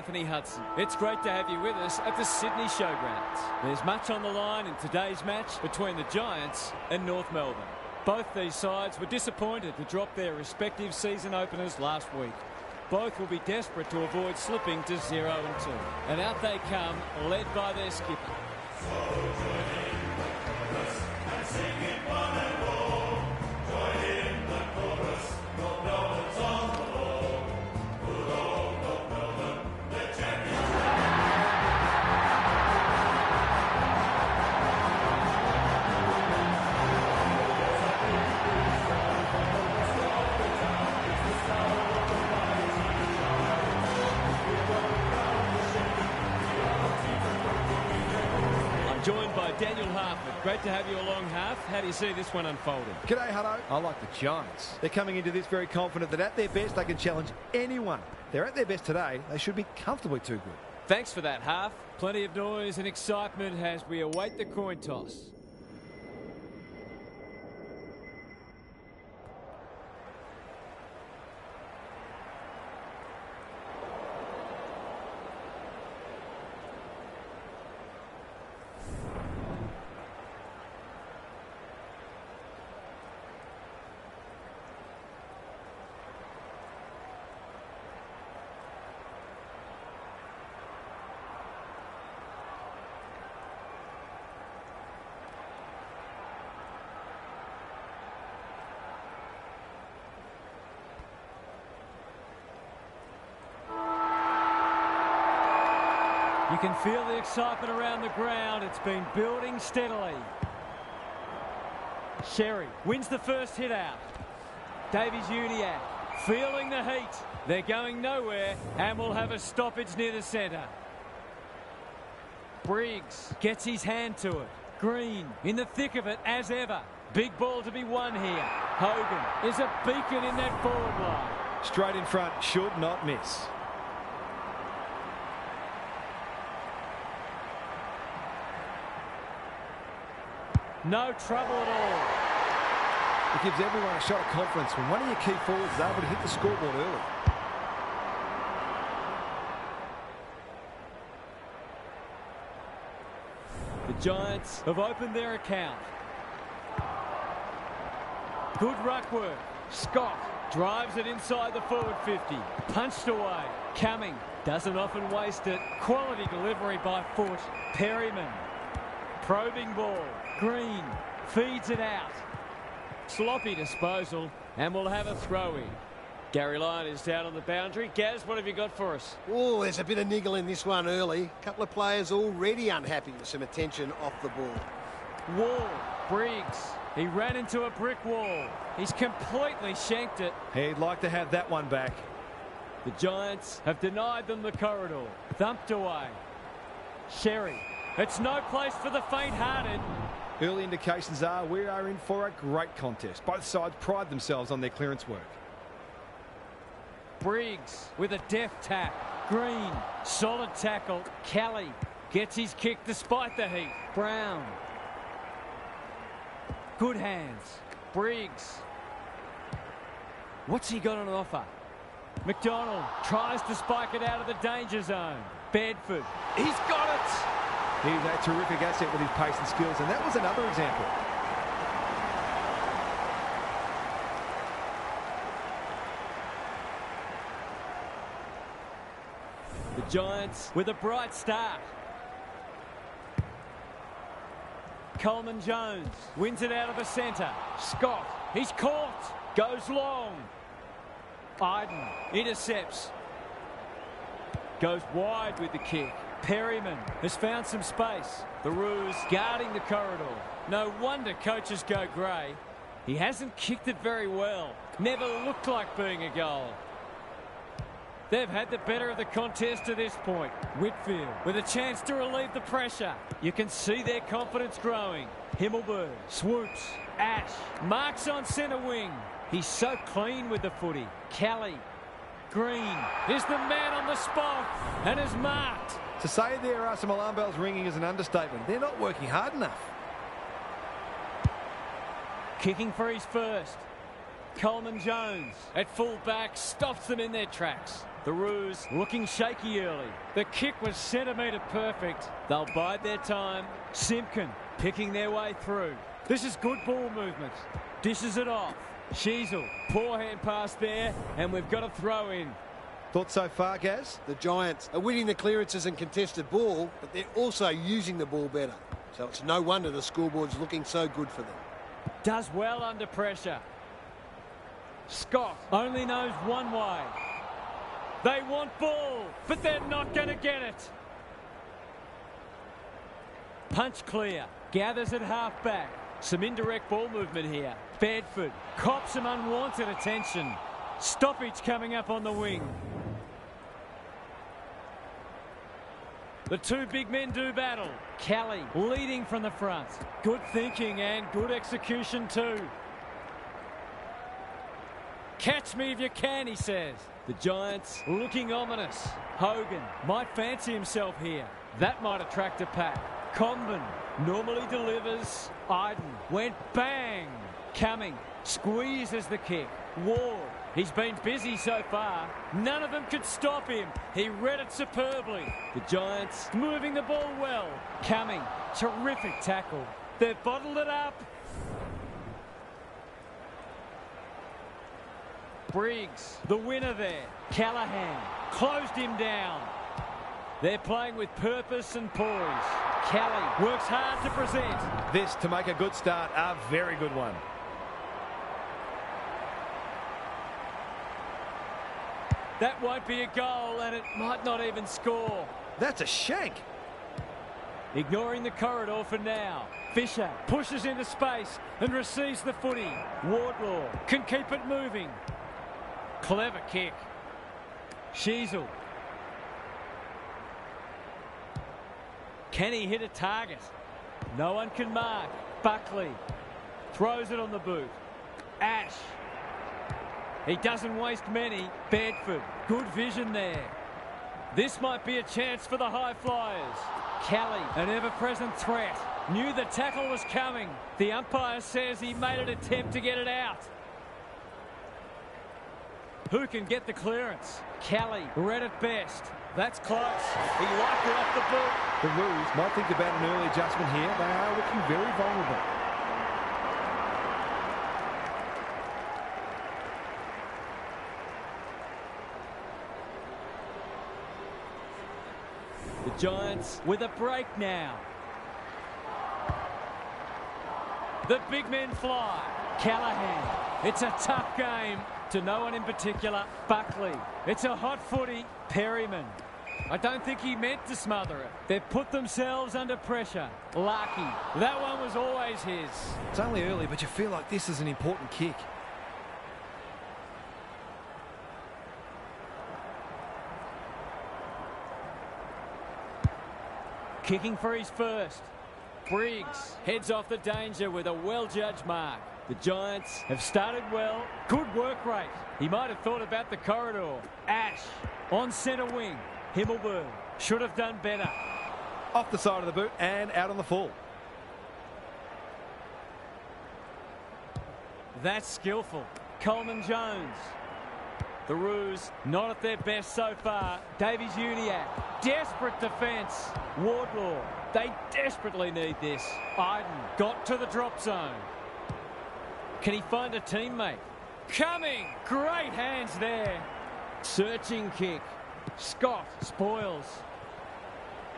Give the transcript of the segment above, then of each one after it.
Anthony Hudson. It's great to have you with us at the Sydney Showgrounds. There's much on the line in today's match between the Giants and North Melbourne. Both these sides were disappointed to drop their respective season openers last week. Both will be desperate to avoid slipping to 0-2. And out they come, led by their skipper. Joined by Daniel Hartman. Great to have you along, Half. How do you see this one unfolding? G'day, Hutto. I like the Giants. They're coming into this very confident that at their best they can challenge anyone. They're at their best today. They should be comfortably too good. Thanks for that, Half. Plenty of noise and excitement as we await the coin toss. You can feel the excitement around the ground. It's been building steadily. Sherry wins the first hit out. Davies-Uniacke feeling the heat. They're going nowhere and will have a stoppage near the centre. Briggs gets his hand to it. Green in the thick of it as ever. Big ball to be won here. Hogan is a beacon in that forward line. Straight in front, should not miss. No trouble at all. It gives everyone a shot of confidence when one of your key forwards is able to hit the scoreboard early. The Giants have opened their account. Good ruck work. Scott drives it inside the forward 50. Punched away. Cumming doesn't often waste it. Quality delivery by foot. Perryman. Probing ball. Green feeds it out. Sloppy disposal, and we'll have a throw-in. Gary Lyon is down on the boundary. Gaz, what have you got for us? Oh, there's a bit of niggle in this one early. A couple of players already unhappy with some attention off the ball. Wall, Briggs. He ran into a brick wall. He's completely shanked it. He'd like to have that one back. The Giants have denied them the corridor. Thumped away. Sherry. It's no place for the faint-hearted. Early indications are we are in for a great contest. Both sides pride themselves on their clearance work. Briggs with a deft tap. Green, solid tackle. Kelly gets his kick despite the heat. Brown. Good hands. Briggs. What's he got on offer? McDonald tries to spike it out of the danger zone. Bedford. He's got it. He's a terrific asset with his pace and skills, and that was another example. The Giants with a bright start. Coleman Jones wins it out of the centre. Scott, he's caught, goes long. Iden intercepts. Goes wide with the kick. Perryman has found some space. The Roos guarding the corridor. No wonder coaches go grey. He hasn't kicked it very well. Never looked like being a goal. They've had the better of the contest to this point. Whitfield with a chance to relieve the pressure. You can see their confidence growing. Himmelberg swoops. Ash marks on centre wing. He's so clean with the footy. Kelly. Green is the man on the spot and is marked. To say there are some alarm bells ringing is an understatement. They're not working hard enough. Kicking for his first. Coleman Jones at full back stops them in their tracks. The Roos looking shaky early. The kick was centimetre perfect. They'll bide their time. Simpkin picking their way through. This is good ball movement. Dishes it off. Sheasel, poor hand pass there, and we've got a throw in. Thoughts so far, Gaz? The Giants are winning the clearances and contested ball, but they're also using the ball better. So it's no wonder the scoreboard's looking so good for them. Does well under pressure. Scott only knows one way. They want ball, but they're not going to get it. Punch clear. Gathers at half back. Some indirect ball movement here. Bedford cops some unwanted attention. Stoppage coming up on the wing. The two big men do battle. Kelly leading from the front. Good thinking and good execution too. Catch me if you can, he says. The Giants looking ominous. Hogan might fancy himself here. That might attract a pack. Comben normally delivers. Iden went bang. Cumming squeezes the kick. Ward, he's been busy so far. None of them could stop him. He read it superbly. The Giants moving the ball well. Cumming, terrific tackle. They've bottled it up. Briggs, the winner there. Callahan closed him down. They're playing with purpose and poise. Kelly works hard to present. This, to make a good start, a very good one. That won't be a goal, and it might not even score. That's a shank. Ignoring the corridor for now. Fisher pushes into space and receives the footy. Wardlaw can keep it moving. Clever kick. Sheasel. Can he hit a target? No one can mark. Buckley throws it on the boot. Ash. He doesn't waste many. Bedford, good vision there. This might be a chance for the high flyers. Kelly, an ever-present threat. Knew the tackle was coming. The umpire says he made an attempt to get it out. Who can get the clearance? Kelly read it best. That's close. He liked it off the boot. The Roos might think about an early adjustment here. They are looking very vulnerable. The Giants with a break now. The big men fly. Callahan. It's a tough game to no one in particular. Buckley. It's a hot footy. Perryman. I don't think he meant to smother it. They've put themselves under pressure. Larkey. That one was always his. It's only early, but you feel like this is an important kick. Kicking for his first. Briggs heads off the danger with a well-judged mark. The Giants have started well. Good work rate. He might have thought about the corridor. Ash on centre wing. Himmelberg should have done better. Off the side of the boot and out on the full. That's skillful. Coleman Jones. The Roos not at their best so far. Davies-Uniacke. Desperate defence. Wardlaw. They desperately need this. Iden got to the drop zone. Can he find a teammate? Coming. Great hands there. Searching kick. Scott spoils.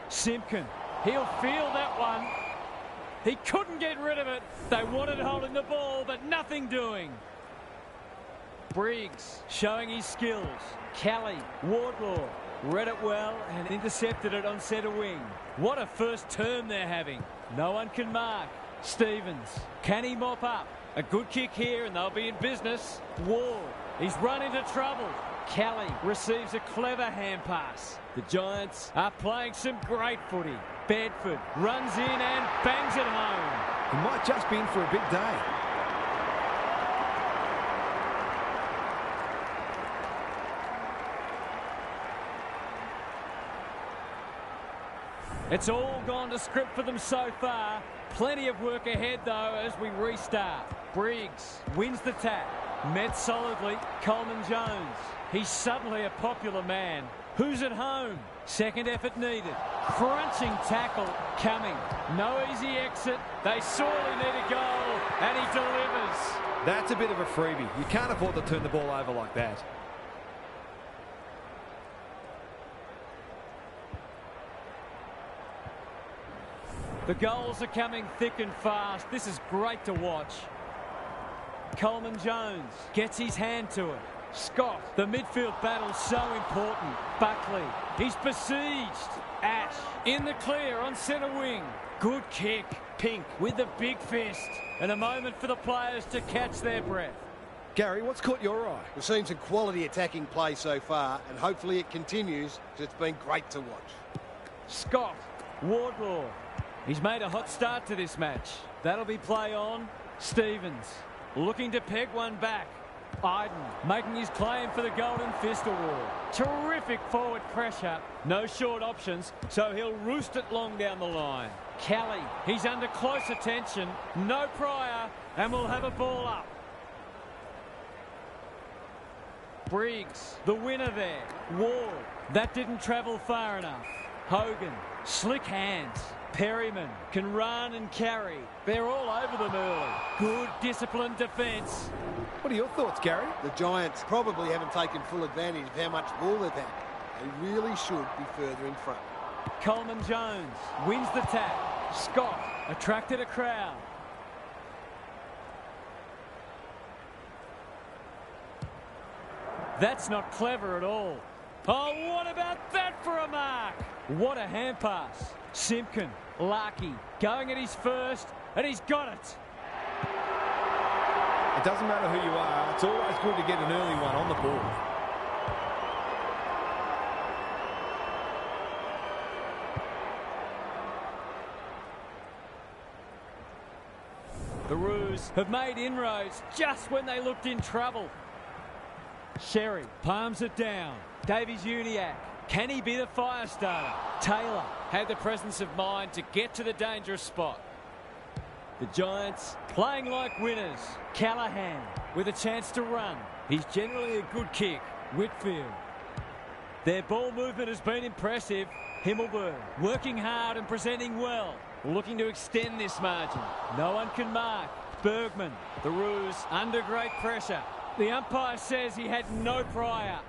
Simpkin. He'll feel that one. He couldn't get rid of it. They wanted holding the ball, but nothing doing. Briggs showing his skills. Kelly, Wardlaw, read it well and intercepted it on centre wing. What a first term they're having. No one can mark. Stevens, can he mop up? A good kick here and they'll be in business. Ward, he's run into trouble. Kelly receives a clever hand pass. The Giants are playing some great footy. Bedford runs in and bangs it home. He might just be in for a big day. It's all gone to script for them so far. Plenty of work ahead, though, as we restart. Briggs wins the tap. Met solidly, Coleman Jones. He's suddenly a popular man. Who's at home? Second effort needed. Crunching tackle coming. No easy exit. They sorely need a goal, and he delivers. That's a bit of a freebie. You can't afford to turn the ball over like that. The goals are coming thick and fast. This is great to watch. Coleman Jones gets his hand to it. Scott, the midfield battle's so important. Buckley, he's besieged. Ash, in the clear on centre wing. Good kick. Pink with the big fist. And a moment for the players to catch their breath. Gary, what's caught your eye? We've seen some quality attacking play so far, and hopefully it continues, because it's been great to watch. Scott, Wardlaw. He's made a hot start to this match. That'll be play on. Stevens looking to peg one back. Iden making his claim for the Golden Fist Award. Terrific forward pressure. No short options, so he'll roost it long down the line. Kelly, he's under close attention. No prior, and we'll have a ball up. Briggs, the winner there. Ward, that didn't travel far enough. Hogan, slick hands. Perryman can run and carry. They're all over them early. Good disciplined defence. What are your thoughts, Gary? The Giants probably haven't taken full advantage of how much ball they've had. They really should be further in front. Coleman Jones wins the tap. Scott attracted a crowd. That's not clever at all. Oh, what about that for a mark? What a hand pass. Simpkin, Larkey, going at his first, and he's got it. It doesn't matter who you are. It's always good to get an early one on the board. The Roos have made inroads just when they looked in trouble. Sherry palms it down. Davies-Uniacke. Can he be the fire starter? Taylor had the presence of mind to get to the dangerous spot. The Giants playing like winners. Callahan with a chance to run. He's generally a good kick. Whitfield. Their ball movement has been impressive. Himmelberg working hard and presenting well. Looking to extend this margin. No one can mark. Bergman. The Roos under great pressure. The umpire says he had no prior.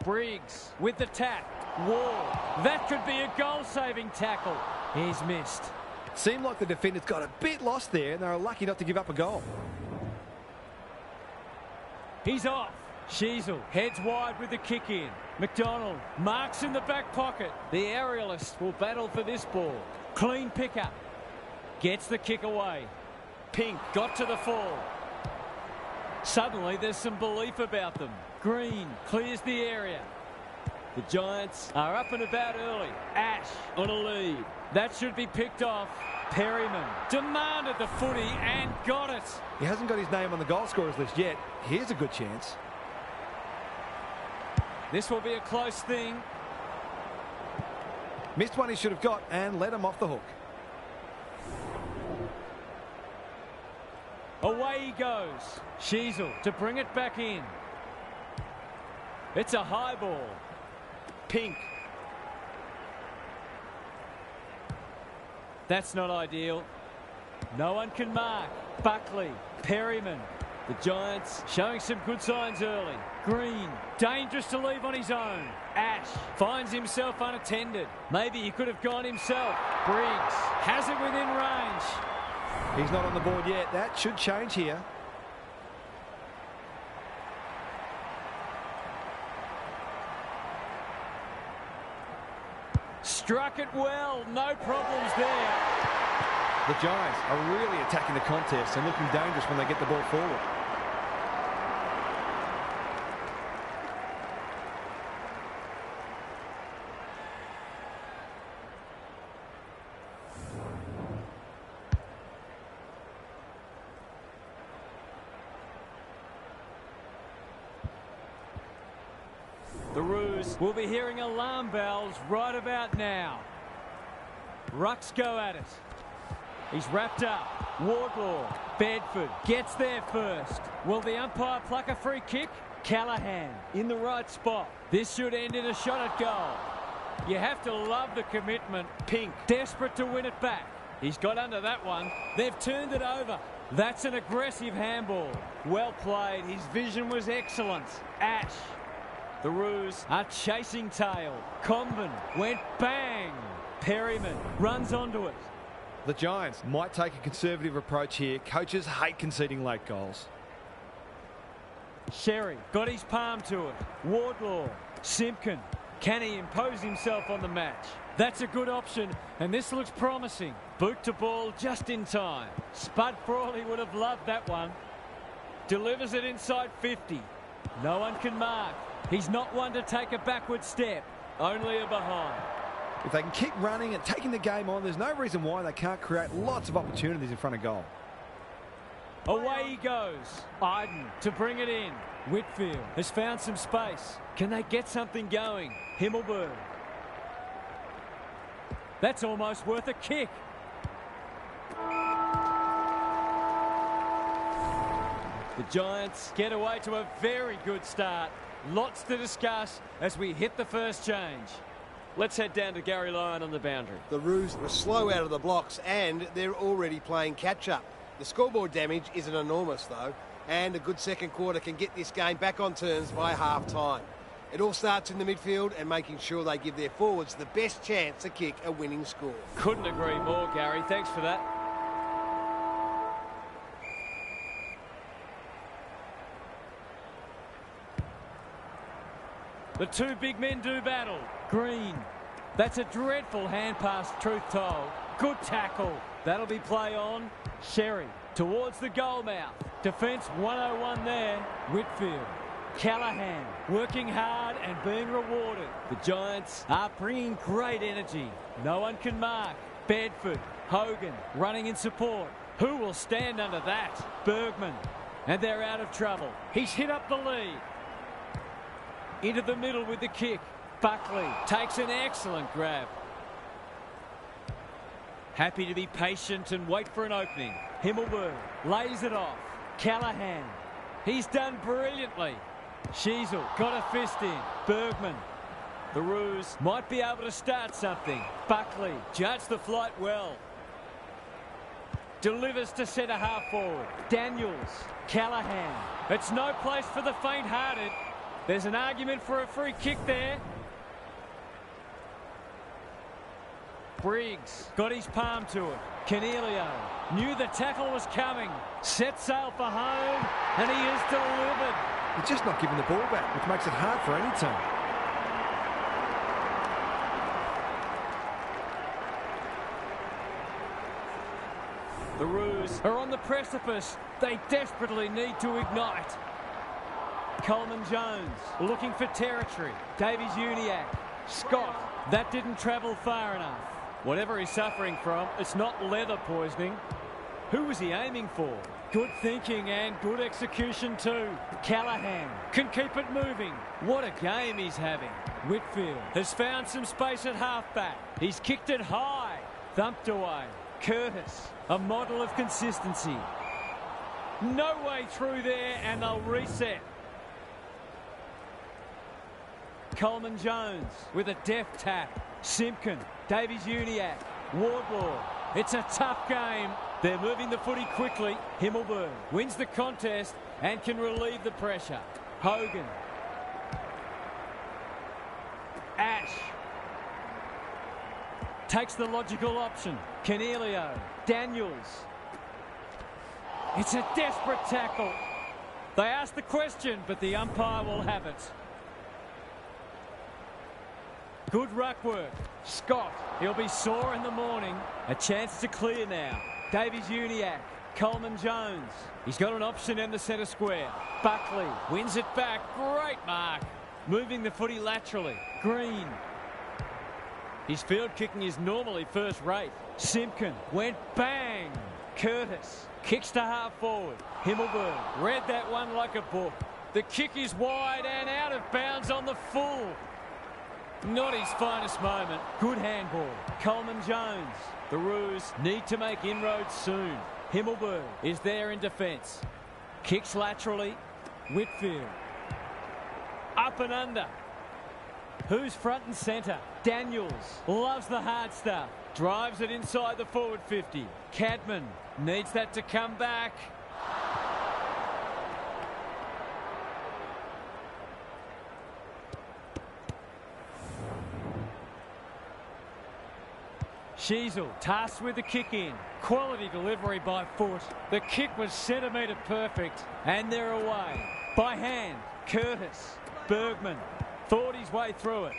Briggs with the tap. Ward. That could be a goal-saving tackle. He's missed. It seemed like the defenders got a bit lost there, and they were lucky not to give up a goal. He's off. Sheasel heads wide with the kick in. McDonald marks in the back pocket. The aerialist will battle for this ball. Clean pickup. Gets the kick away. Pink got to the fall. Suddenly there's some belief about them. Green clears the area. The Giants are up and about early. Ash on a lead. That should be picked off. Perryman demanded the footy and got it. He hasn't got his name on the goal scorers list yet. Here's a good chance. This will be a close thing. Missed one he should have got and let him off the hook. Away he goes. Sheasel to bring it back in. It's a high ball. Pink. That's not ideal. No one can mark. Buckley. Perryman. The Giants showing some good signs early. Green. Dangerous to leave on his own. Ash finds himself unattended. Maybe he could have gone himself. Briggs has it within range. He's not on the board yet. That should change here. Struck it well. No problems there. The Giants are really attacking the contest and looking dangerous when they get the ball forward. The Roos will be hearing alarm bells right about now. Rucks go at it. He's wrapped up. Wardlaw Bedford gets there first. Will the umpire pluck a free kick? Callahan in the right spot. This should end in a shot at goal. You have to love the commitment. Pink, desperate to win it back. He's got under that one. They've turned it over. That's an aggressive handball. Well played. His vision was excellent. Ash. The Roos are chasing tail. Comben went bang. Perryman runs onto it. The Giants might take a conservative approach here. Coaches hate conceding late goals. Sherry got his palm to it. Wardlaw. Simpkin. Can he impose himself on the match? That's a good option, and this looks promising. Boot to ball just in time. Spud Frawley would have loved that one. Delivers it inside 50. No one can mark. He's not one to take a backward step, only a behind. If they can keep running and taking the game on, there's no reason why they can't create lots of opportunities in front of goal. Away he goes. Iden to bring it in. Whitfield has found some space. Can they get something going? Himmelberg. That's almost worth a kick. The Giants get away to a very good start. Lots to discuss as we hit the first change. Let's head down to Gary Lyon on the boundary. The Roos were slow out of the blocks and they're already playing catch-up. The scoreboard damage isn't enormous though, and a good second quarter can get this game back on terms by half-time. It all starts in the midfield and making sure they give their forwards the best chance to kick a winning score. Couldn't agree more, Gary. Thanks for that. The two big men do battle. Green. That's a dreadful hand pass, truth told. Good tackle. That'll be play on. Sherry towards the goal mouth. Defence 101 there. Whitfield. Callahan working hard and being rewarded. The Giants are bringing great energy. No one can mark. Bedford. Hogan running in support. Who will stand under that? Bergman. And they're out of trouble. He's hit up the lead. Into the middle with the kick. Buckley takes an excellent grab. Happy to be patient and wait for an opening. Himmelberg lays it off. Callahan. He's done brilliantly. Sheasel got a fist in. Bergman. The Roos might be able to start something. Buckley judged the flight well. Delivers to centre half forward. Daniels. Callahan. It's no place for the faint-hearted. There's an argument for a free kick there. Briggs got his palm to it. Canelio knew the tackle was coming. Set sail for home, and he is delivered. He's just not giving the ball back, which makes it hard for any team. The Roos are on the precipice. They desperately need to ignite. Coleman Jones looking for territory. Davies Uniacke. Scott. That didn't travel far enough. Whatever he's suffering from, it's not leather poisoning. Who was he aiming for? Good thinking and good execution too. Callahan can keep it moving. What a game he's having. Whitfield has found some space at halfback. He's kicked it high. Thumped away. Curtis, a model of consistency. No way through there, and they'll reset. Coleman Jones with a deft tap. Simpkin, Davies Uniacke, Wardlaw. It's a tough game. They're moving the footy quickly. Himmelberg wins the contest and can relieve the pressure. Hogan. Ash. Takes the logical option. Canelio. Daniels. It's a desperate tackle. They asked the question, but the umpire will have it. Good ruck work. Scott. He'll be sore in the morning. A chance to clear now. Davies Uniacke. Coleman Jones. He's got an option in the centre square. Buckley wins it back. Great mark. Moving the footy laterally. Green. His field kicking is normally first rate. Simpkin went bang. Curtis kicks to half forward. Himmelberg read that one like a book. The kick is wide and out of bounds on the full. Not his finest moment. Good handball. Coleman Jones. The Roos need to make inroads soon. Himmelberg is there in defence. Kicks laterally. Whitfield. Up and under. Who's front and centre? Daniels loves the hard stuff. Drives it inside the forward 50. Cadman needs that to come back. Sheasel tasked with the kick in. Quality delivery by foot. The kick was centimetre perfect. And they're away. By hand, Curtis. Bergman thought his way through it.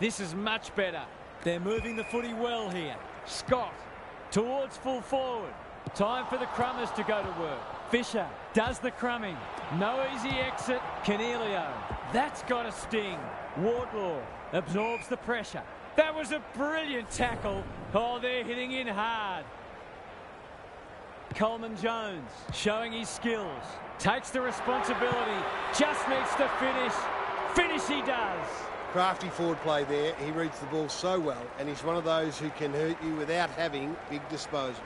This is much better. They're moving the footy well here. Scott towards full forward. Time for the crummers to go to work. Fisher does the crumbing. No easy exit. Canelio. That's got a sting. Wardlaw absorbs the pressure. That was a brilliant tackle. Oh, they're hitting in hard. Coleman Jones showing his skills. Takes the responsibility. Just needs to finish. Finish he does. Crafty forward play there. He reads the ball so well, and he's one of those who can hurt you without having big disposals.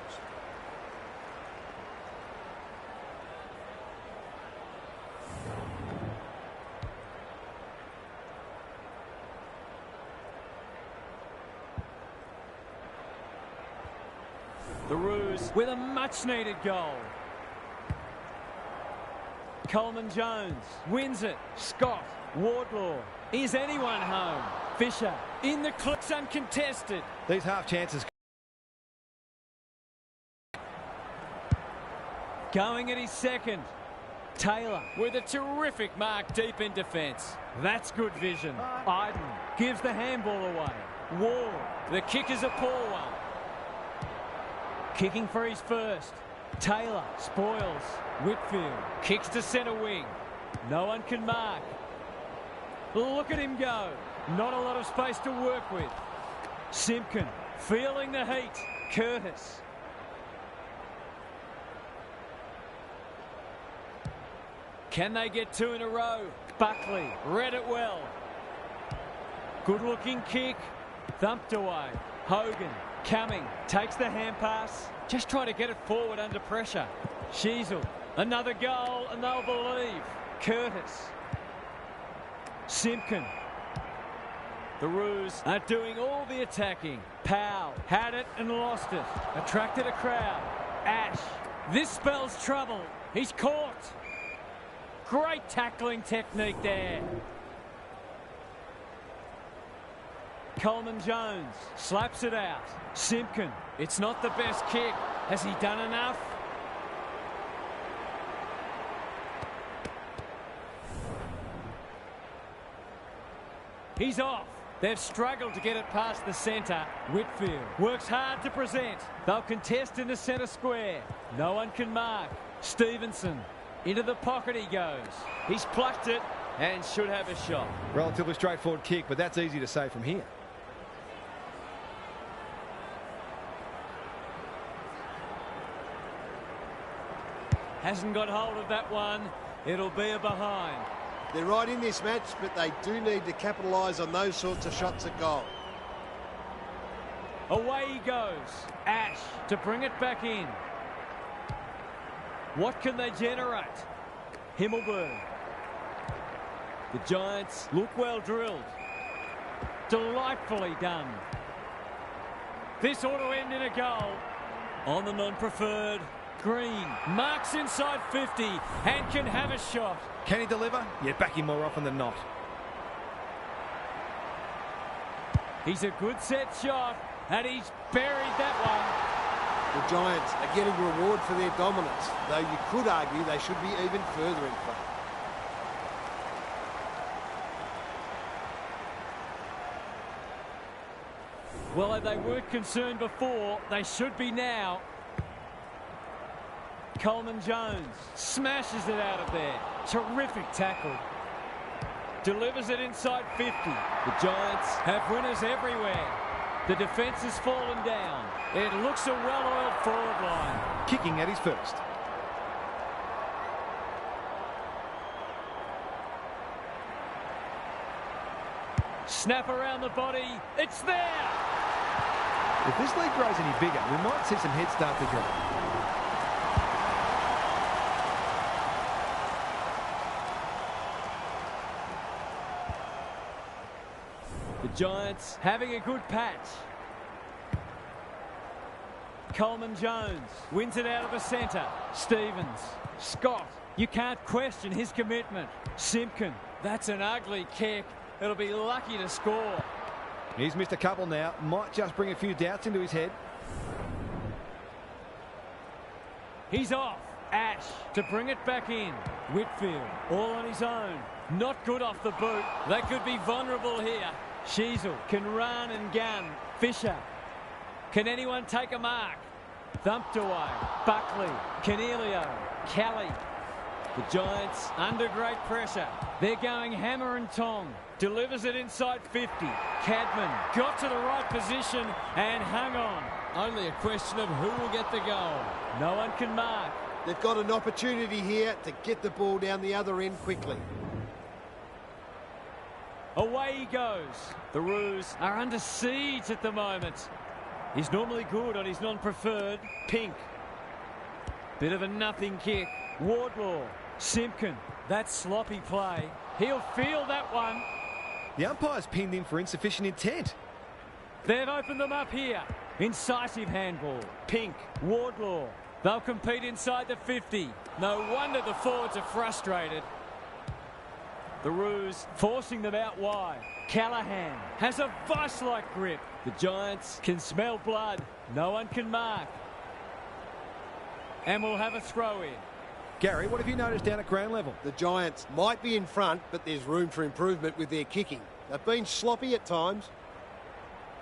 The Roos with a much-needed goal. Coleman Jones wins it. Scott, Wardlaw. Is anyone home? Fisher in the clicks uncontested. These half chances. Going at his second. Taylor with a terrific mark deep in defence. That's good vision. Iden gives the handball away. Ward. The kick is a poor one. Kicking for his first. Taylor spoils. Whitfield kicks to centre wing. No one can mark. Look at him go. Not a lot of space to work with. Simpkin feeling the heat. Curtis. Can they get two in a row? Buckley read it well. Good looking kick. Thumped away. Hogan coming. Takes the hand pass. Just try to get it forward under pressure. Sheasel. Another goal and they'll believe. Curtis. Simpkin. The Roos are doing all the attacking. Powell had it and lost it. Attracted a crowd. Ash. This spells trouble. He's caught. Great tackling technique there. Coleman Jones slaps it out. Simpkin. It's not the best kick. Has he done enough? He's off. They've struggled to get it past the centre. Whitfield works hard to present. They'll contest in the centre square. No one can mark. Stevenson. Into the pocket he goes. He's plucked it and should have a shot. Relatively straightforward kick, but that's easy to say from here. Hasn't got hold of that one. It'll be a behind. They're right in this match, but they do need to capitalise on those sorts of shots at goal. Away he goes. Ash to bring it back in. What can they generate? Himmelberg. The Giants look well drilled. Delightfully done. This ought to end in a goal. On the non-preferred. Green marks inside 50 and can have a shot. Can he deliver? Yeah, back him more often than not. He's a good set shot and he's buried that one. The Giants are getting reward for their dominance, though you could argue they should be even further in front. Well, they weren't concerned before. They should be now. Coleman Jones smashes it out of there. Terrific tackle. Delivers it inside 50. The Giants have winners everywhere. The defence has fallen down. It looks a well-oiled forward line. Kicking at his first. Snap around the body. It's there! If this league grows any bigger, we might see some heads start to drop. The Giants having a good patch. Coleman Jones wins it out of the centre. Stevens. Scott. You can't question his commitment. Simpkin. That's an ugly kick. It'll be lucky to score. He's missed a couple now. Might just bring a few doubts into his head. He's off. Ash to bring it back in. Whitfield all on his own. Not good off the boot. They could be vulnerable here. Sheasel can run and gun. Fisher. Can anyone take a mark? Thumped away. Buckley. Canelio. Kelly. The Giants under great pressure. They're going hammer and tong. Delivers it inside 50. Cadman got to the right position and hung on. Only a question of who will get the goal. No one can mark. They've got an opportunity here to get the ball down the other end quickly. Away he goes. The Roos are under siege at the moment. He's normally good on his non-preferred. Pink. Bit of a nothing kick. Wardlaw. Simpkin. That's sloppy play. He'll feel that one. The umpire's pinned him for insufficient intent. They've opened them up here. Incisive handball. Pink. Wardlaw. They'll compete inside the 50. No wonder the forwards are frustrated. The Roos forcing them out wide. Callahan has a vice-like grip. The Giants can smell blood. No one can mark. And we'll have a throw in. Gary, what have you noticed down at ground level? The Giants might be in front, but there's room for improvement with their kicking. They've been sloppy at times.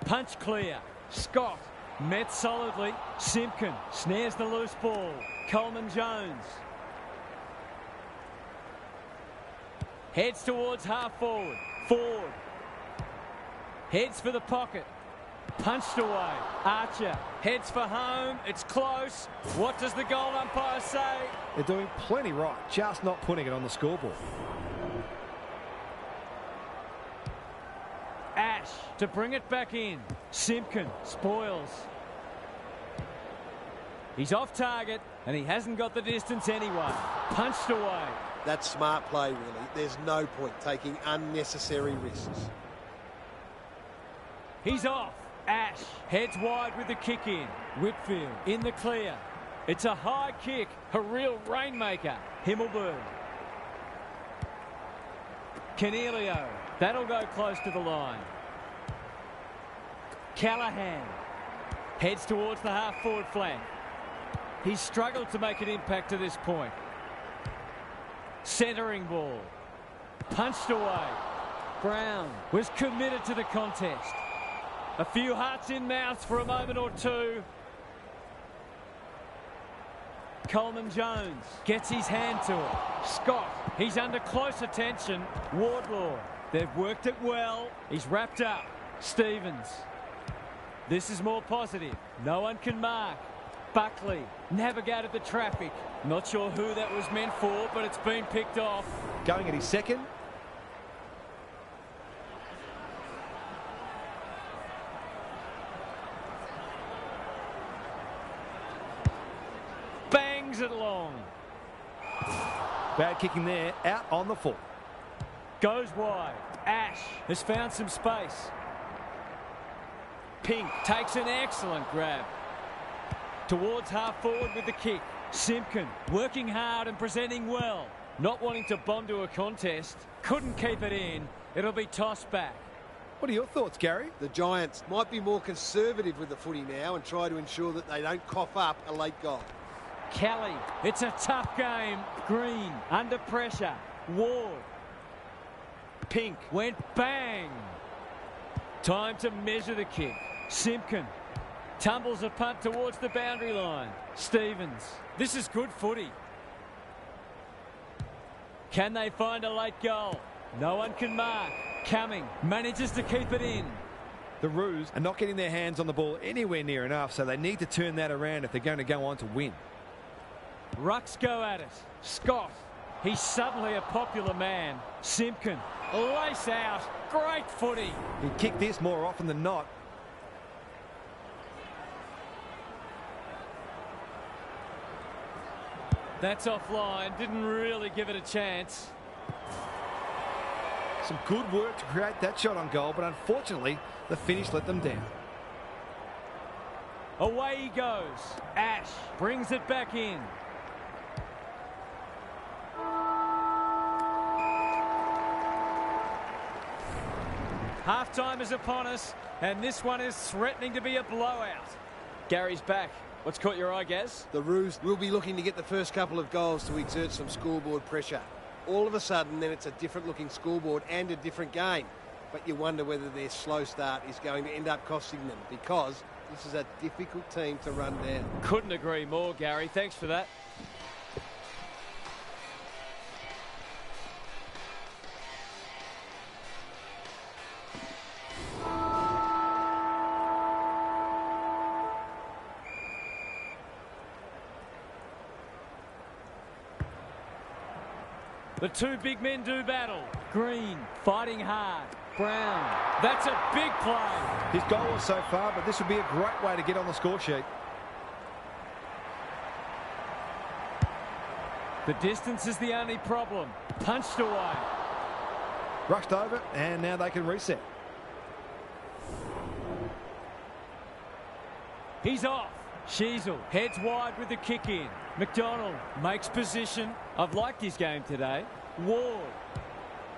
Punch clear. Scott met solidly. Simpkin snares the loose ball. Coleman Jones heads towards half forward. Ford heads for the pocket. Punched away. Archer heads for home. It's close. What does the goal umpire say? They're doing plenty right, just not putting it on the scoreboard. Ash to bring it back in. Simpkin spoils. He's off target and he hasn't got the distance anyway. Punched away. That's smart play, really. There's no point taking unnecessary risks. He's off. Ash heads wide with the kick in. Whitfield in the clear. It's a high kick, a real rainmaker. Himmelberg. Canelio. That'll go close to the line. Callahan heads towards the half-forward flank. He's struggled to make an impact to this point. Centering ball. Punched away. Brown was committed to the contest. A few hearts in mouths for a moment or two. Coleman Jones gets his hand to it. Scott, he's under close attention. Wardlaw, they've worked it well. He's wrapped up. Stevens. This is more positive. No one can mark. Buckley navigated the traffic. Not sure who that was meant for, but it's been picked off. Going at his second. Bangs it long. Bad kicking there, out on the full. Goes wide. Ash has found some space. Pink takes an excellent grab. Towards half forward with the kick. Simpkin working hard and presenting well. Not wanting to bomb to a contest. Couldn't keep it in. It'll be tossed back. What are your thoughts, Gary? The Giants might be more conservative with the footy now and try to ensure that they don't cough up a late goal. Kelly, it's a tough game. Green under pressure. Ward. Pink went bang. Time to measure the kick. Simpkin tumbles a punt towards the boundary line. Stevens. This is good footy. Can they find a late goal? No one can mark. Cumming manages to keep it in. The Roos are not getting their hands on the ball anywhere near enough, so they need to turn that around if they're going to go on to win. Rucks go at it. Scott. He's suddenly a popular man. Simpkin. Lace out. Great footy. He'd kick this more often than not. That's offline. Didn't really give it a chance. Some good work to create that shot on goal, but unfortunately, the finish let them down. Away he goes. Ash brings it back in. Half-time is upon us, and this one is threatening to be a blowout. Gary's back. What's caught your eye, Gaz? The Roos will be looking to get the first couple of goals to exert some scoreboard pressure. All of a sudden, then it's a different-looking scoreboard and a different game. But you wonder whether their slow start is going to end up costing them, because this is a difficult team to run down. Couldn't agree more, Gary. Thanks for that. The two big men do battle. Green fighting hard. Brown. That's a big play. His goal was so far, but this would be a great way to get on the score sheet. The distance is the only problem. Punched away. Rushed over, and now they can reset. He's off. Sheasel heads wide with the kick in. McDonald makes position. I've liked his game today. Ward.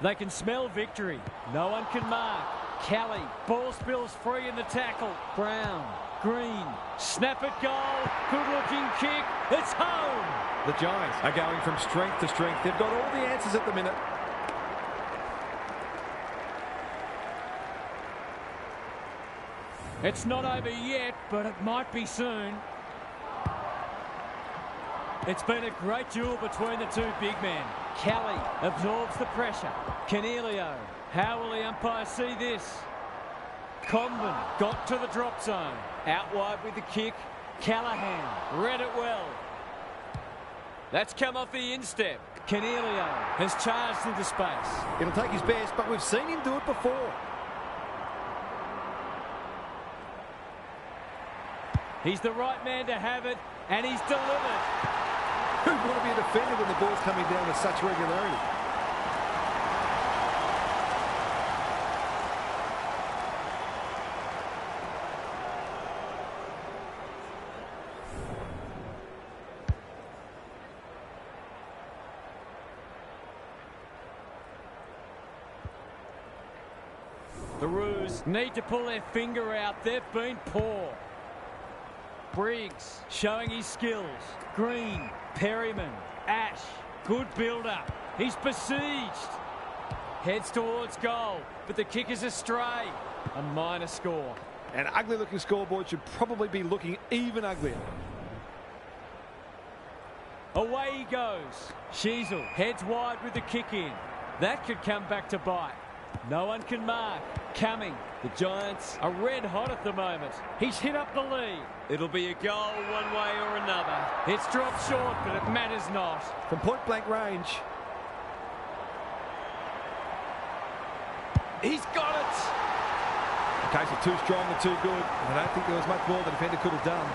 They can smell victory. No one can mark. Kelly. Ball spills free in the tackle. Brown. Green. Snap at goal. Good-looking kick. It's home. The Giants are going from strength to strength. They've got all the answers at the minute. It's not over yet, but it might be soon. It's been a great duel between the two big men. Kelly absorbs the pressure. Canelio. How will the umpire see this? Comben got to the drop zone. Out wide with the kick. Callahan read it well. That's come off the instep. Canelio has charged into space. It'll take his best, but we've seen him do it before. He's the right man to have it, and he's delivered. Who'd want to be a defender when the ball's coming down with such regularity? The Roos need to pull their finger out. They've been poor. Briggs showing his skills. Green, Perryman, Ash, good build-up. He's besieged. Heads towards goal, but the kick is astray. A minor score. An ugly-looking scoreboard should probably be looking even uglier. Away he goes. Sheasel heads wide with the kick in. That could come back to bite. No one can mark. Coming. The Giants are red hot at the moment. He's hit up the lead. It'll be a goal one way or another. It's dropped short, but it matters not. From point-blank range. He's got it. A case of too strong and too good. I don't think there was much more the defender could have done.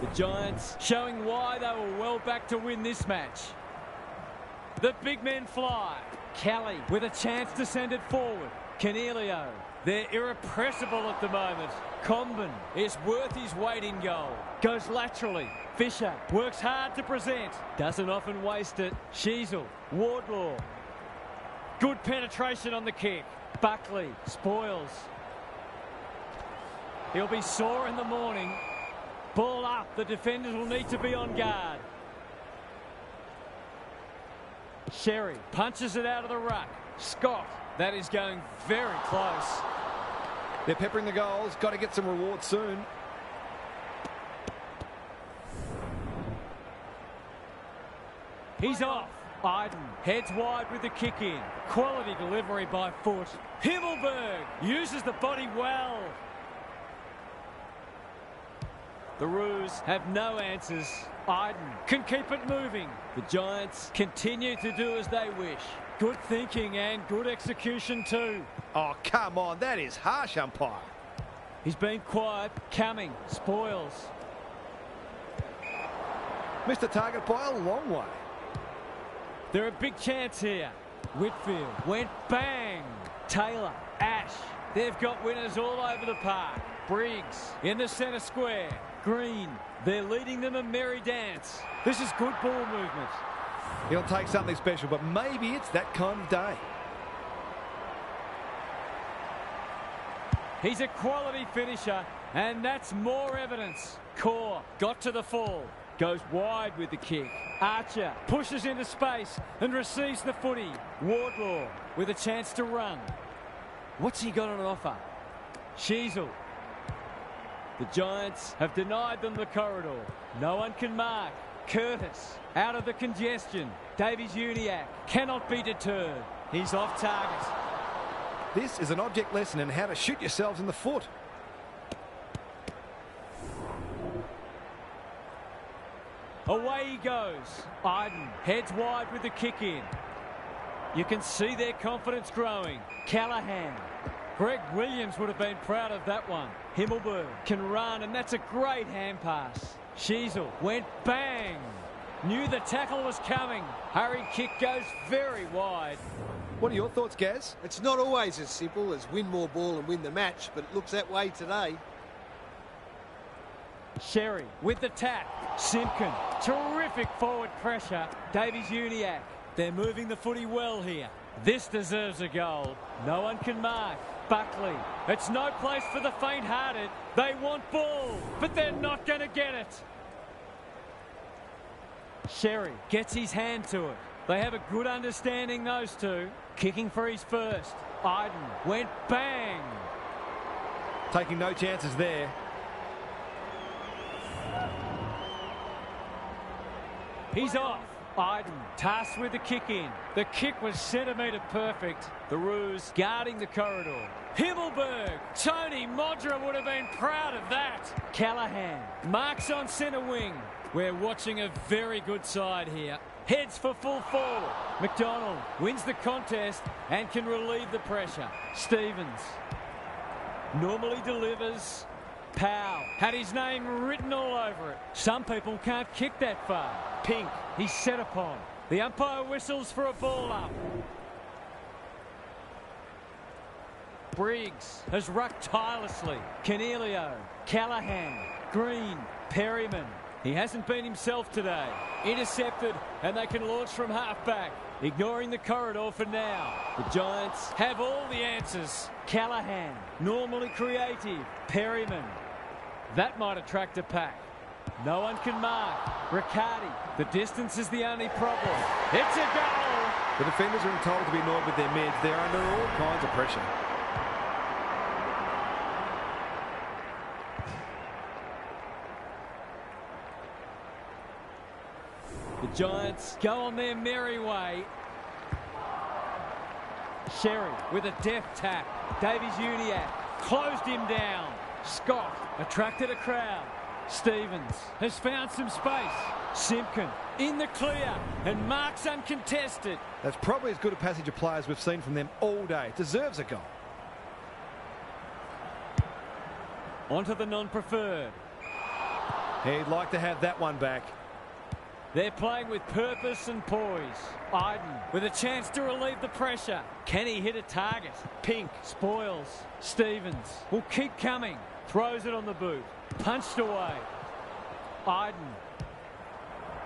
The Giants showing why they were well back to win this match. The big men fly. Kelly with a chance to send it forward. Canelio. They're irrepressible at the moment. Comben is worth his weight in goal. Goes laterally. Fisher works hard to present. Doesn't often waste it. Sheasel. Wardlaw. Good penetration on the kick. Buckley spoils. He'll be sore in the morning. Ball up. The defenders will need to be on guard. Sherry punches it out of the ruck. Scott. That is going very close. They're peppering the goals. Got to get some rewards soon. He's off. Iden heads wide with the kick in. Quality delivery by foot. Himmelberg uses the body well. The Roos have no answers. Iden can keep it moving. The Giants continue to do as they wish. Good thinking and good execution too. Oh, come on. That is harsh, umpire. He's been quiet. Coming. Spoils. Missed the target by a long way. They're a big chance here. Whitfield went bang. Taylor, Ash. They've got winners all over the park. Briggs in the centre square. Green. They're leading them a merry dance. This is good ball movement. He'll take something special, but maybe it's that kind of day. He's a quality finisher, and that's more evidence. Core got to the full. Goes wide with the kick. Archer pushes into space and receives the footy. Wardlaw with a chance to run. What's he got on offer? Sheasel. The Giants have denied them the corridor. No one can mark. Curtis out of the congestion. Davies-Uniacke cannot be deterred. He's off target. This is an object lesson in how to shoot yourselves in the foot. Away he goes. Iden heads wide with the kick in. You can see their confidence growing. Callahan. Greg Williams would have been proud of that one. Himmelberg can run, and that's a great hand pass. Sheasel went bang. Knew the tackle was coming. Hurried kick goes very wide. What are your thoughts, Gaz? It's not always as simple as win more ball and win the match, but it looks that way today. Sherry with the tap. Simpkin. Terrific forward pressure. Davies-Uniacke. They're moving the footy well here. This deserves a goal. No one can mark. Buckley. It's no place for the faint-hearted. They want ball, but they're not going to get it. Sherry gets his hand to it. They have a good understanding, those two. Kicking for his first. Iden went bang. Taking no chances there. He's off. Iden tasked with the kick in. The kick was centimetre perfect. The Roos guarding the corridor. Himmelberg. Tony Modra would have been proud of that. Callahan marks on centre wing. We're watching a very good side here. Heads for full forward. McDonald wins the contest and can relieve the pressure. Stevens normally delivers. Powell had his name written all over it. Some people can't kick that far. Pink, he's set upon. The umpire whistles for a ball up. Briggs has rucked tirelessly. Canelio, Callahan, Green, Perryman. He hasn't been himself today. Intercepted, and they can launch from halfback. Ignoring the corridor for now. The Giants have all the answers. Callahan, normally creative. Perryman. That might attract a pack. No one can mark. Riccardi. The distance is the only problem. It's a goal. The defenders are told to be annoyed with their mids. They're under all kinds of pressure. The Giants go on their merry way. Sherry with a deft tap. Davies-Uniacke closed him down. Scott attracted a crowd. Stevens has found some space. Simpkin in the clear and marks uncontested. That's probably as good a passage of players we've seen from them all day. Deserves a goal. Onto the non-preferred. He'd like to have that one back. They're playing with purpose and poise. Iden with a chance to relieve the pressure. Can he hit a target? Pink spoils. Stevens will keep coming. Throws it on the boot. Punched away. Iden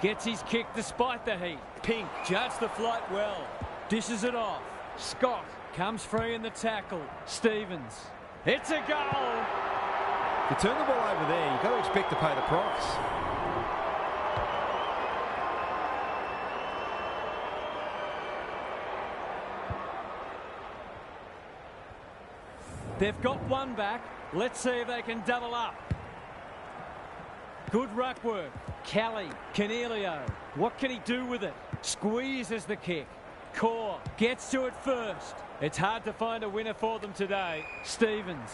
gets his kick despite the heat. Pink judged the flight well. Dishes it off. Scott comes free in the tackle. Stevens. It's a goal. If you turn the ball over there, you've got to expect to pay the price. They've got one back. Let's see if they can double up. Good ruck work. Kelly, Canelio. What can he do with it? Squeezes the kick. Core gets to it first. It's hard to find a winner for them today. Stevens.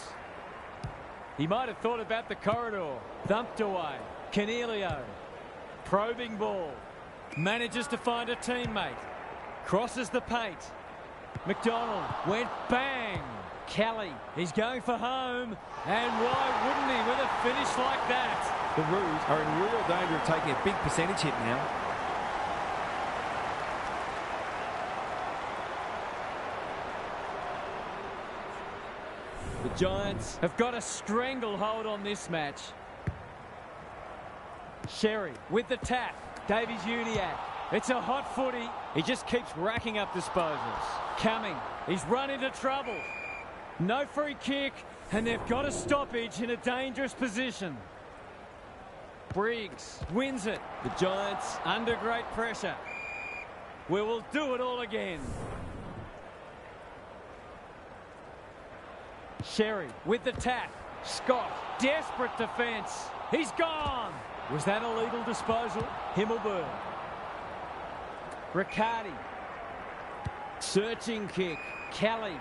He might have thought about the corridor. Thumped away. Canelio. Probing ball. Manages to find a teammate. Crosses the paint. McDonald went bang. Kelly, he's going for home. And why wouldn't he with a finish like that? The Roos are in real danger of taking a big percentage hit now. The Giants have got a stranglehold on this match. Sherry with the tap. Davies-Uniacke. It's a hot footy. He just keeps racking up disposals. Cumming. He's run into trouble. No free kick. And they've got a stoppage in a dangerous position. Briggs wins it. The Giants under great pressure. We will do it all again. Sherry with the tap. Scott, desperate defence. He's gone. Was that a legal disposal? Himmelberg. Riccardi. Searching kick. Kelly.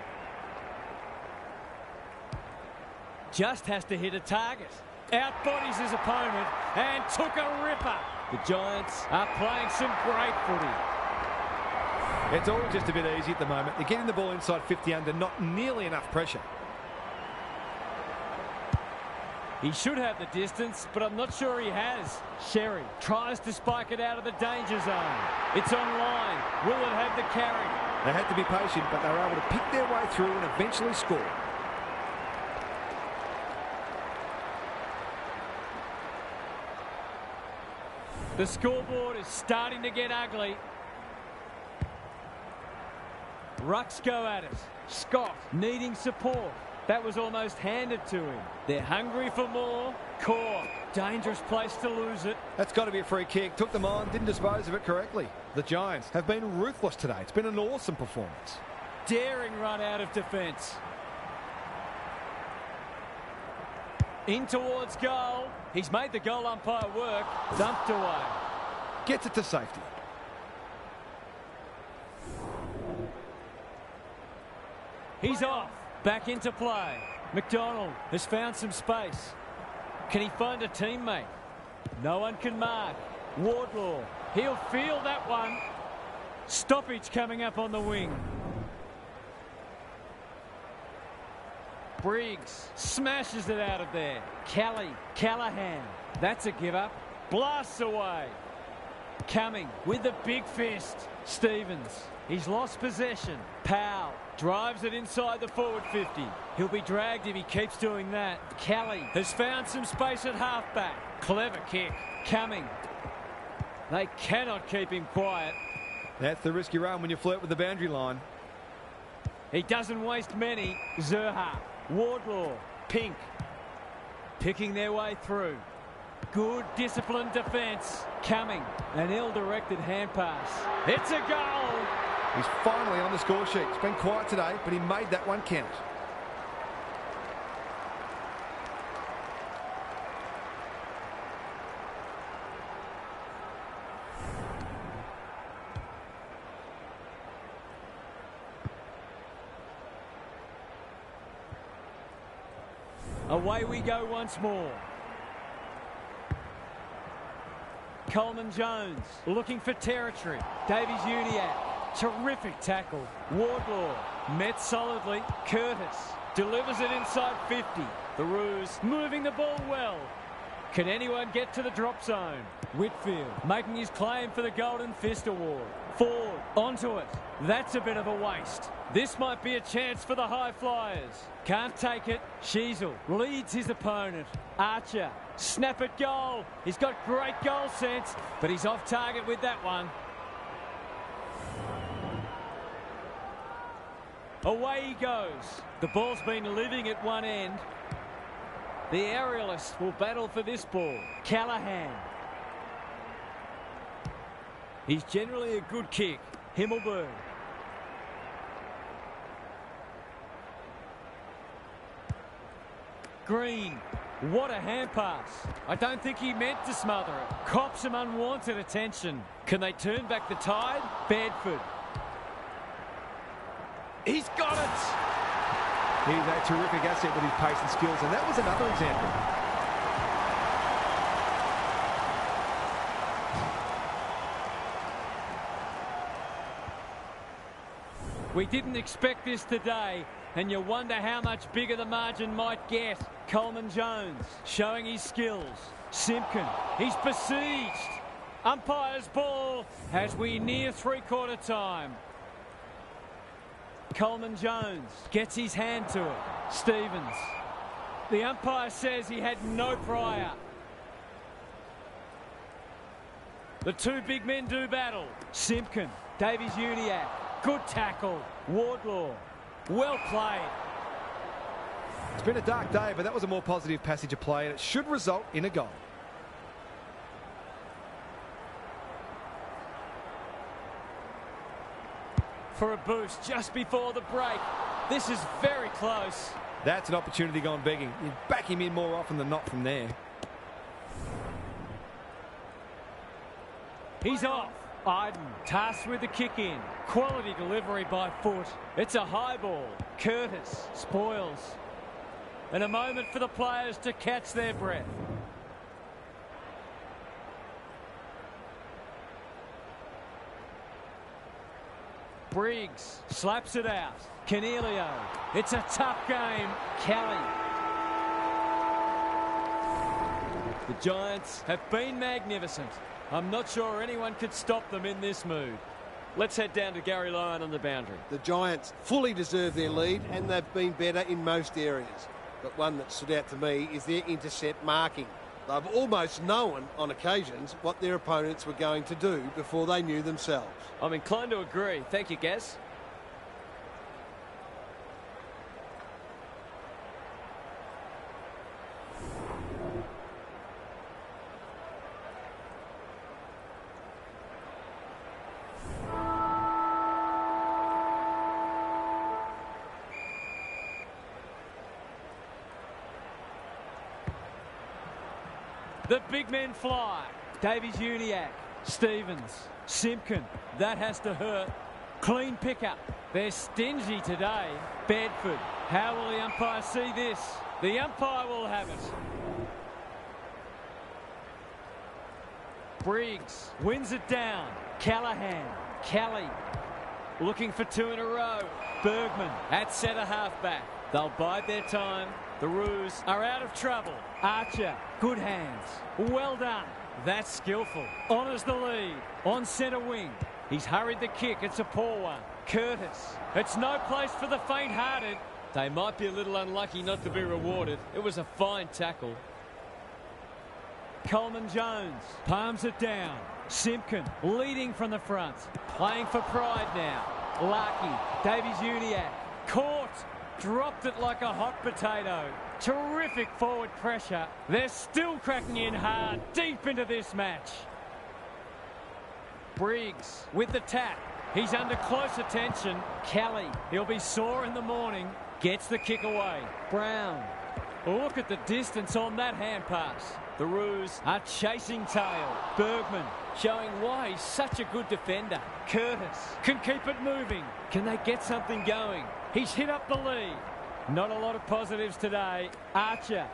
Just has to hit a target. Outbodies his opponent and took a ripper. The Giants are playing some great footy. It's all just a bit easy at the moment. They're getting the ball inside 50 under, not nearly enough pressure. He should have the distance, but I'm not sure he has. Sherry tries to spike it out of the danger zone. It's on line. Will it have the carry? They had to be patient, but they were able to pick their way through and eventually score. The scoreboard is starting to get ugly. Rucks go at it. Scott needing support. That was almost handed to him. They're hungry for more. Core, dangerous place to lose it. That's got to be a free kick. Took them on, didn't dispose of it correctly. The Giants have been ruthless today. It's been an awesome performance. Daring run out of defence. In towards goal. He's made the goal umpire work. Dumped away. Gets it to safety. He's off. Back into play. McDonald has found some space. Can he find a teammate? No one can mark. Wardlaw. He'll feel that one. Stoppage coming up on the wing. Briggs smashes it out of there. Kelly. Callahan. That's a give up. Blasts away. Cumming with the big fist. Stevens. He's lost possession. Powell drives it inside the forward 50. He'll be dragged if he keeps doing that. Kelly has found some space at halfback. Clever kick. Cumming. They cannot keep him quiet. That's the risky run when you flirt with the boundary line. He doesn't waste many. Zerha. Wardlaw. Pink. Picking their way through. Good disciplined defence. Cumming. An ill-directed hand pass. It's a goal. He's finally on the score sheet. It's been quiet today, but he made that one count. Away we go once more. Coleman Jones looking for territory. Davies-Uniacke. Terrific tackle. Wardlaw met solidly. Curtis delivers it inside 50. The Roos moving the ball well. Can anyone get to the drop zone? Whitfield making his claim for the Golden Fist Award. Ford onto it. That's a bit of a waste. This might be a chance for the high flyers. Can't take it. Sheasel leads his opponent. Archer, snap at goal. He's got great goal sense, but he's off target with that one. Away he goes. The ball's been living at one end. The aerialist will battle for this ball. Callahan. He's generally a good kick. Himmelberg. Green. What a hand pass. I don't think he meant to smother it. Cops some unwanted attention. Can they turn back the tide? Bedford. He's got it. He's a terrific asset with his pace and skills, and that was another example. We didn't expect this today, and you wonder how much bigger the margin might get. Coleman Jones showing his skills. Simpkin, he's besieged. Umpire's ball as we near three-quarter time. Coleman Jones gets his hand to it. Stevens. The umpire says he had no prior. The two big men do battle. Simpkin, Davies-Uniacke. Good tackle. Wardlaw. Well played. It's been a dark day, but that was a more positive passage of play, and it should result in a goal. For a boost just before the break. This is very close. That's an opportunity gone begging. You back him in more often than not from there. He's off. Iden tasked with the kick in. Quality delivery by foot. It's a high ball. Curtis spoils. And a moment for the players to catch their breath. Briggs slaps it out. Canelio. It's a tough game. Kelly. The Giants have been magnificent. I'm not sure anyone could stop them in this mood. Let's head down to Gary Lyon on the boundary. The Giants fully deserve their lead, and they've been better in most areas. But one that stood out to me is their intercept marking. They've almost known on occasions what their opponents were going to do before they knew themselves. I'm inclined to agree. Thank you, Gaz. The big men fly. Davies-Uniacke. Stevens. Simpkin. That has to hurt. Clean pickup. They're stingy today. Bedford. How will the umpire see this? The umpire will have it. Briggs wins it down. Callahan. Kelly. Looking for two in a row. Bergman at centre halfback. They'll bide their time. The Roos are out of trouble. Archer, good hands. Well done. That's skillful. Honours the lead. On centre wing. He's hurried the kick. It's a poor one. Curtis. It's no place for the faint-hearted. They might be a little unlucky not to be rewarded. It was a fine tackle. Coleman Jones palms it down. Simpkin leading from the front. Playing for pride now. Larkey. Davies-Uniacke. Caught. Dropped it like a hot potato. Terrific forward pressure. They're still cracking in hard deep into this match. Briggs with the tap. He's under close attention. Kelly, he'll be sore in the morning. Gets the kick away. Brown. Look at the distance on that hand pass. The Roos are chasing tail. Bergman showing why he's such a good defender. Curtis can keep it moving. Can they get something going? He's hit up the lead. Not a lot of positives today. Archer.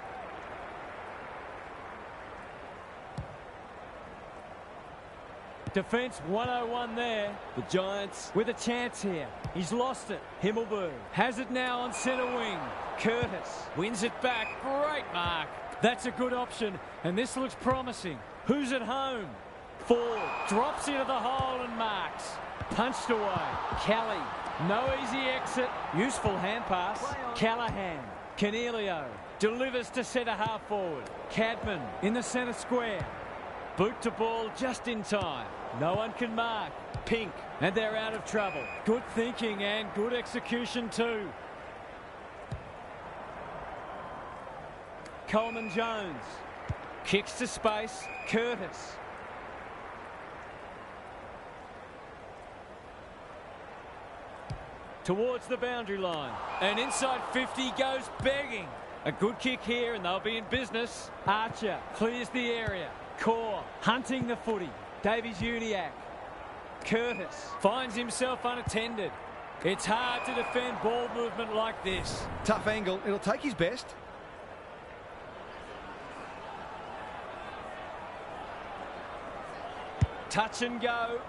Defence 101 there. The Giants with a chance here. He's lost it. Himmelberg has it now on centre wing. Curtis wins it back. Great mark. That's a good option, and this looks promising. Who's at home? Ford drops into the hole and marks. Punched away. Kelly. No easy exit. Useful hand pass. Callahan. Canelio delivers to centre half forward. Cadman in the centre square. Boot to ball just in time. No one can mark. Pink. And they're out of trouble. Good thinking and good execution too. Coleman Jones. Kicks to space. Curtis. Towards the boundary line. And inside 50 goes begging. A good kick here and they'll be in business. Archer clears the area. Core hunting the footy. Davies-Uniacke. Curtis finds himself unattended. It's hard to defend ball movement like this. Tough angle. It'll take his best. Touch and go.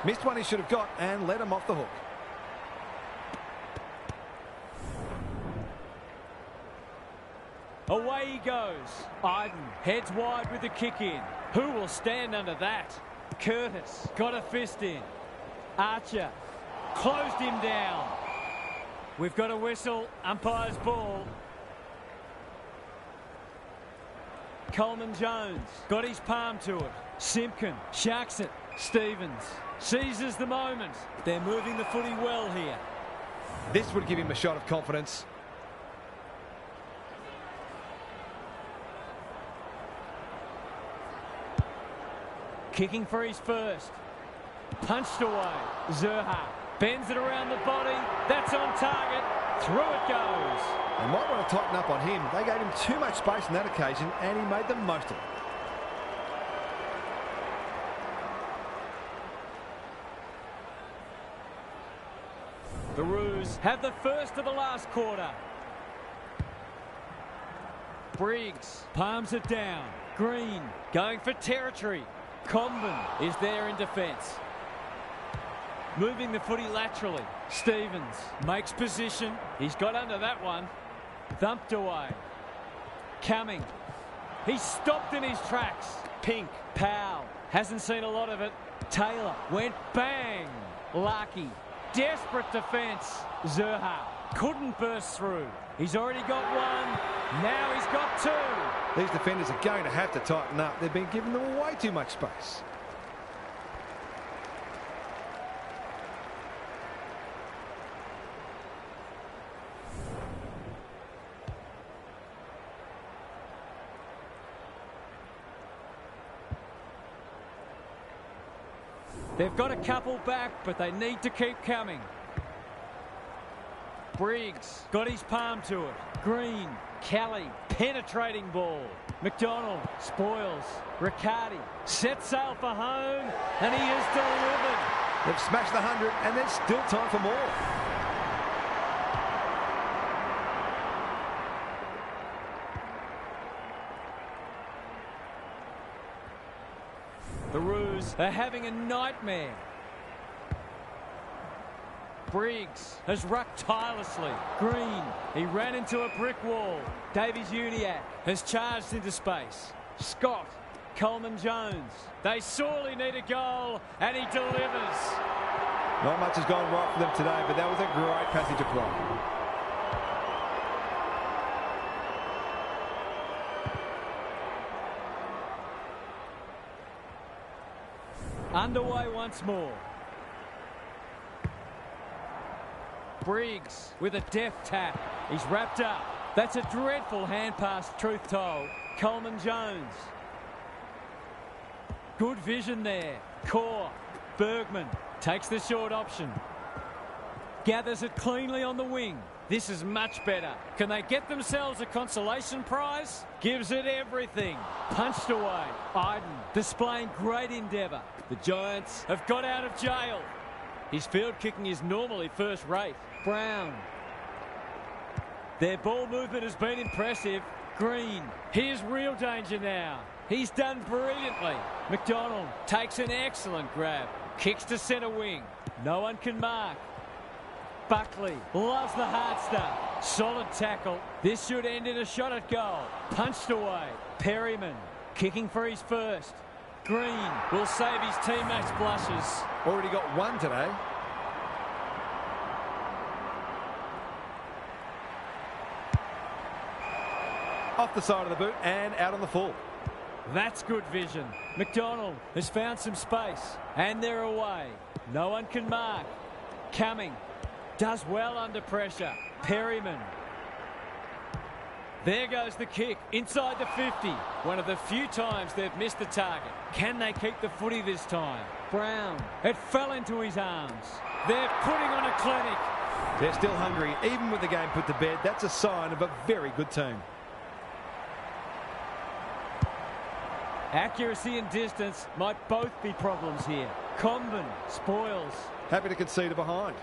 Missed one he should have got and let him off the hook. Away he goes. Iden heads wide with the kick in. Who will stand under that? Curtis got a fist in. Archer closed him down. We've got a whistle. Umpire's ball. Coleman Jones got his palm to it. Simpkin sharks it. Stevens seizes the moment. They're moving the footy well here. This would give him a shot of confidence. Kicking for his first. Punched away. Zerha bends it around the body. That's on target. Through it goes. They might want to tighten up on him. They gave him too much space on that occasion and he made the most of it. The Roos have the first of the last quarter. Briggs palms it down. Green going for territory. Comben is there in defence. Moving the footy laterally. Stevens makes position. He's got under that one. Thumped away. Cumming. He's stopped in his tracks. Pink. Powell hasn't seen a lot of it. Taylor went bang. Larkey. Desperate defence. Zerha couldn't burst through. He's already got one. Now he's got two. These defenders are going to have to tighten up. They've been giving them way too much space. They've got a couple back, but they need to keep coming. Briggs got his palm to it. Green, Kelly, penetrating ball. McDonald spoils. Riccardi sets sail for home, and he is delivered. They've smashed the 100, and there's still time for more. The Roos are having a nightmare. Briggs has rucked tirelessly. Green, he ran into a brick wall. Davies-Uniacke has charged into space. Scott, Coleman Jones. They sorely need a goal, and he delivers. Not much has gone right for them today, but that was a great passage of play. Underway once more. Briggs with a deft tap. He's wrapped up. That's a dreadful hand pass, truth told. Coleman Jones. Good vision there. Core. Bergman takes the short option. Gathers it cleanly on the wing. This is much better. Can they get themselves a consolation prize? Gives it everything. Punched away. Iden displaying great endeavour. The Giants have got out of jail. His field kicking is normally first rate. Brown. Their ball movement has been impressive. Green. Here's real danger now. He's done brilliantly. McDonald takes an excellent grab. Kicks to centre wing. No one can mark. Buckley loves the hard stuff. Solid tackle. This should end in a shot at goal. Punched away. Perryman kicking for his first. Green will save his teammates' blushes. Already got one today. Off the side of the boot and out on the full. That's good vision. McDonald has found some space. And they're away. No one can mark. Cumming does well under pressure. Perryman. There goes the kick inside the 50. One of the few times they've missed the target. Can they keep the footy this time? Brown. It fell into his arms. They're putting on a clinic. They're still hungry. Even with the game put to bed, that's a sign of a very good team. Accuracy and distance might both be problems here. Comben spoils. Happy to concede a behind.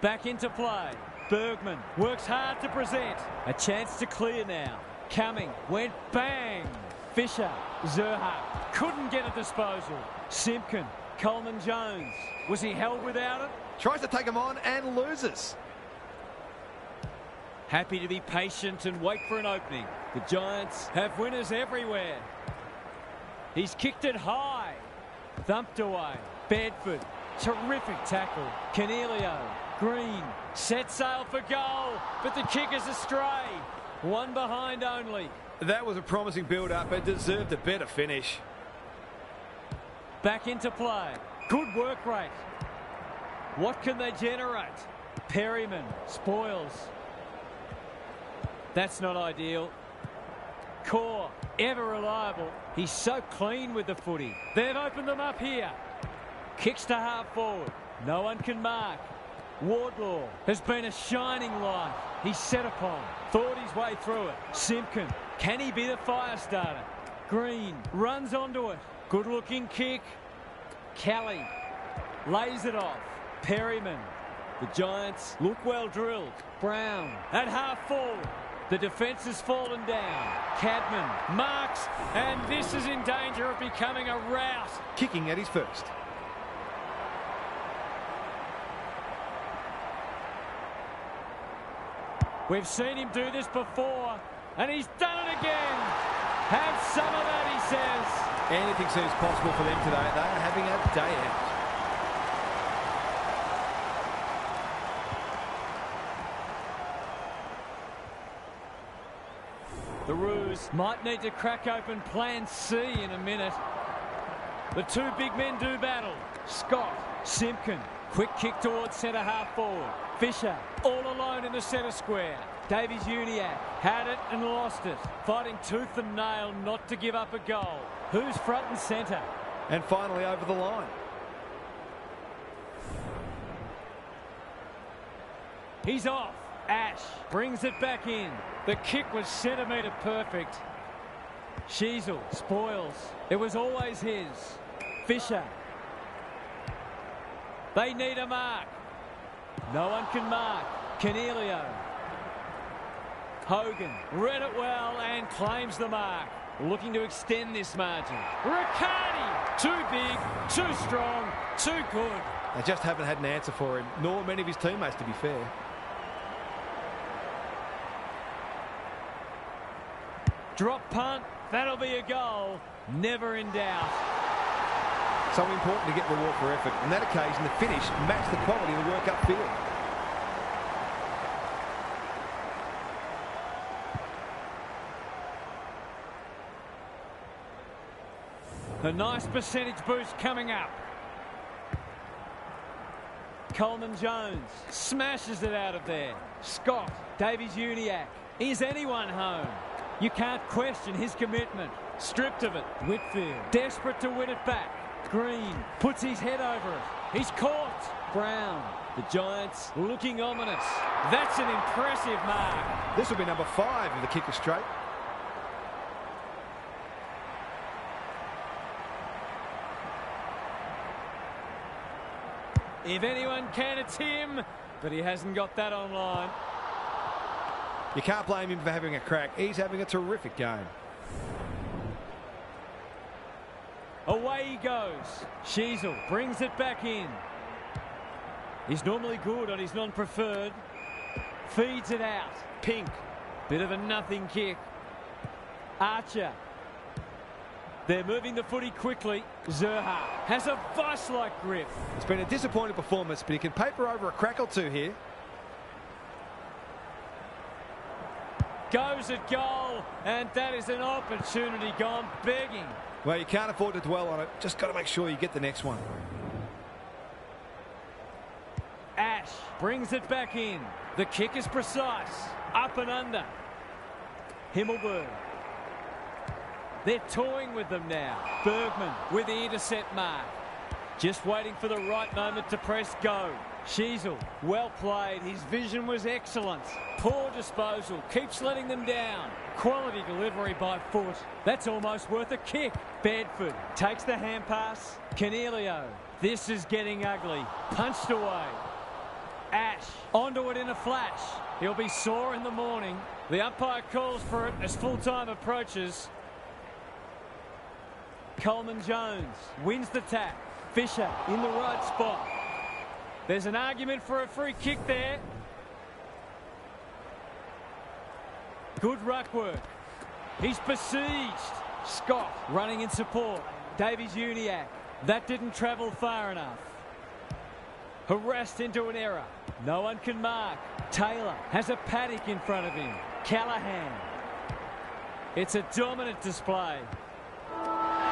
Back into play. Bergman works hard to present. A chance to clear now. Cumming went bang. Fisher, Zerha, couldn't get a disposal. Simpkin, Coleman Jones. Was he held without it? Tries to take him on and loses. Happy to be patient and wait for an opening. The Giants have winners everywhere. He's kicked it high. Thumped away. Bedford, terrific tackle. Cornelio, Green, set sail for goal, but the kick is astray. One behind only. That was a promising build-up, but deserved a better finish. Back into play. Good work rate. What can they generate? Perryman, spoils. That's not ideal. Core, ever reliable. He's so clean with the footy. They've opened them up here. Kicks to half forward. No one can mark. Wardlaw has been a shining light. He's set upon. Thought his way through it. Simpkin. Can he be the fire starter? Green runs onto it. Good looking kick. Kelly lays it off. Perryman. The Giants look well drilled. Brown at half forward. The defence has fallen down. Cadman marks, and this is in danger of becoming a rout. Kicking at his first. We've seen him do this before, and he's done it again. Have some of that, he says. Anything seems possible for them today. They are having a day out. The Roos might need to crack open plan C in a minute. The two big men do battle. Scott, Simpkin, quick kick towards centre half forward. Fisher, all alone in the centre square. Davies-Uniacke had it and lost it. Fighting tooth and nail not to give up a goal. Who's front and centre? And finally over the line. He's off. Ash brings it back in. The kick was centimetre perfect. Sheasel spoils. It was always his. Fisher. They need a mark. No one can mark. Cornelio. Hogan read it well and claims the mark. Looking to extend this margin. Riccardi. Too big, too strong, too good. They just haven't had an answer for him, nor many of his teammates, to be fair. Drop punt, that'll be a goal, never in doubt. So important to get reward for effort. On that occasion, the finish matched the quality of the work upfield. A nice percentage boost coming up. Coleman Jones smashes it out of there. Scott, Davies-Uniacke. Is anyone home? You can't question his commitment. Stripped of it. Whitfield, desperate to win it back. Green puts his head over it. He's caught. Brown. The Giants looking ominous. That's an impressive mark. This will be number 5 if the kick is straight. If anyone can, it's him. But he hasn't got that online. You can't blame him for having a crack. He's having a terrific game. Away he goes. Sheasel brings it back in. He's normally good on his non-preferred. Feeds it out. Pink. Bit of a nothing kick. Archer. They're moving the footy quickly. Zerha has a vice-like grip. It's been a disappointing performance, but he can paper over a crack or two here. Goes at goal, and that is an opportunity gone begging. Well, you can't afford to dwell on it. Just got to make sure you get the next one. Ash brings it back in. The kick is precise. Up and under. Himmelberg. They're toying with them now. Bergman with the intercept mark. Just waiting for the right moment to press go. Sheasel, well played. His vision was excellent. Poor disposal. Keeps letting them down. Quality delivery by foot. That's almost worth a kick. Bedford takes the hand pass. Cornelio. This is getting ugly. Punched away. Ash onto it in a flash. He'll be sore in the morning. The umpire calls for it as full time approaches. Coleman Jones wins the tap. Fisher in the right spot. There's an argument for a free kick there. Good ruck work. He's besieged. Scott running in support. Davies-Uniacke. That didn't travel far enough. Harassed into an error. No one can mark. Taylor has a paddock in front of him. Callahan. It's a dominant display.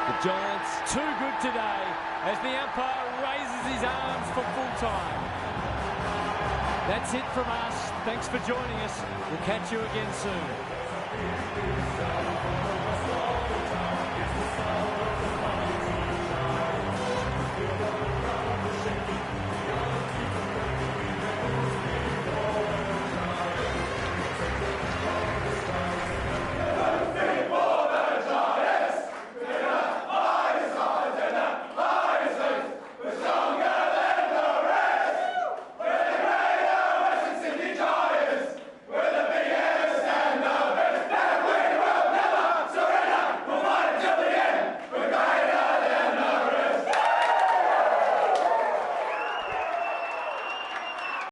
The Giants too good today as the umpire raises his arms for full time. That's it from us. Thanks for joining us. We'll catch you again soon.